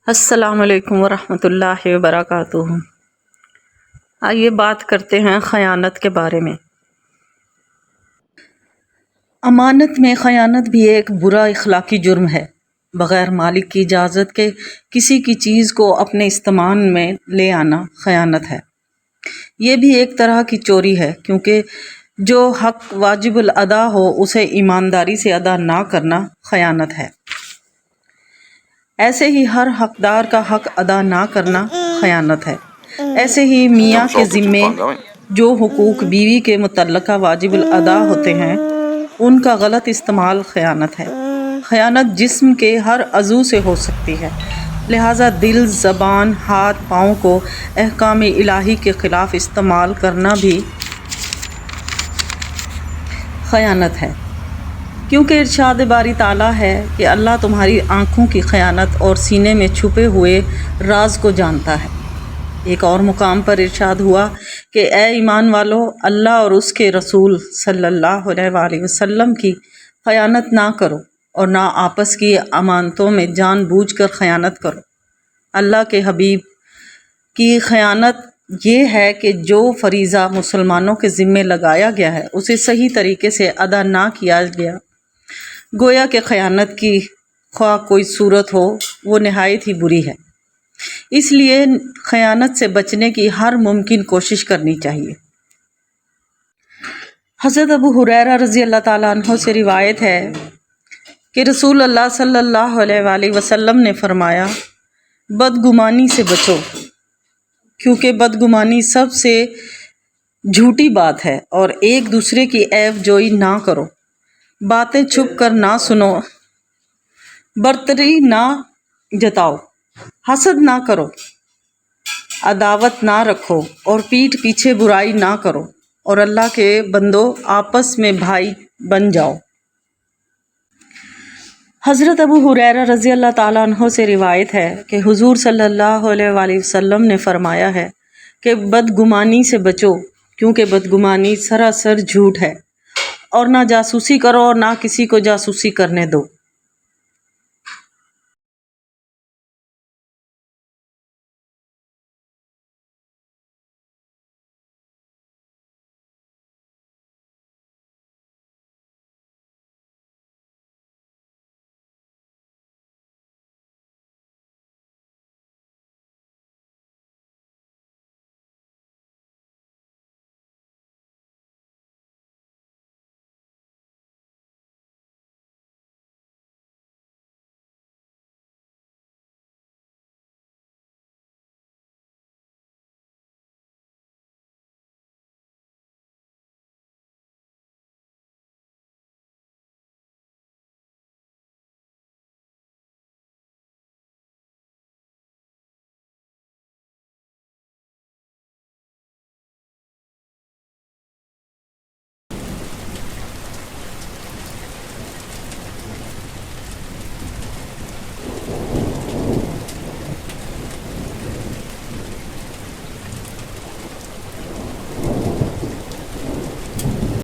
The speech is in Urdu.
السلام علیکم ورحمۃ اللہ وبرکاتہ۔ آئیے بات کرتے ہیں خیانت کے بارے میں۔ امانت میں خیانت بھی ایک برا اخلاقی جرم ہے۔ بغیر مالک کی اجازت کے کسی کی چیز کو اپنے استعمال میں لے آنا خیانت ہے۔ یہ بھی ایک طرح کی چوری ہے، کیونکہ جو حق واجب الادا ہو اسے ایمانداری سے ادا نہ کرنا خیانت ہے۔ ایسے ہی ہر حقدار کا حق ادا نہ کرنا خیانت ہے۔ ایسے ہی میاں کے ذمے جو حقوق بیوی کے متعلقہ واجب الادا ہوتے ہیں ان کا غلط استعمال خیانت ہے۔ خیانت جسم کے ہر عضو سے ہو سکتی ہے، لہٰذا دل، زبان، ہاتھ، پاؤں کو احکام الہی کے خلاف استعمال کرنا بھی خیانت ہے، کیونکہ ارشاد باری تعالیٰ ہے کہ اللہ تمہاری آنکھوں کی خیانت اور سینے میں چھپے ہوئے راز کو جانتا ہے۔ ایک اور مقام پر ارشاد ہوا کہ اے ایمان والو، اللہ اور اس کے رسول صلی اللہ علیہ وآلہ وسلم کی خیانت نہ کرو اور نہ آپس کی امانتوں میں جان بوجھ کر خیانت کرو۔ اللہ کے حبیب کی خیانت یہ ہے کہ جو فریضہ مسلمانوں کے ذمے لگایا گیا ہے اسے صحیح طریقے سے ادا نہ کیا گیا، گویا کہ خیانت کی خواہ کوئی صورت ہو وہ نہایت ہی بری ہے۔ اس لیے خیانت سے بچنے کی ہر ممکن کوشش کرنی چاہیے۔ حضرت ابو ہریرہ رضی اللہ تعالیٰ عنہ سے روایت ہے کہ رسول اللہ صلی اللہ علیہ وآلہ وسلم نے فرمایا، بدگمانی سے بچو، کیونکہ بدگمانی سب سے جھوٹی بات ہے، اور ایک دوسرے کی عیب جوئی نہ کرو، باتیں چھپ کر نہ سنو، برتری نہ جتاؤ، حسد نہ کرو، عداوت نہ رکھو، اور پیٹھ پیچھے برائی نہ کرو، اور اللہ کے بندو آپس میں بھائی بن جاؤ۔ حضرت ابو ہریرہ رضی اللہ تعالیٰ عنہ سے روایت ہے کہ حضور صلی اللہ علیہ وآلہ وسلم نے فرمایا ہے کہ بدگمانی سے بچو، کیونکہ بدگمانی سراسر جھوٹ ہے، اور نہ جاسوسی کرو اور نہ کسی کو جاسوسی کرنے دو۔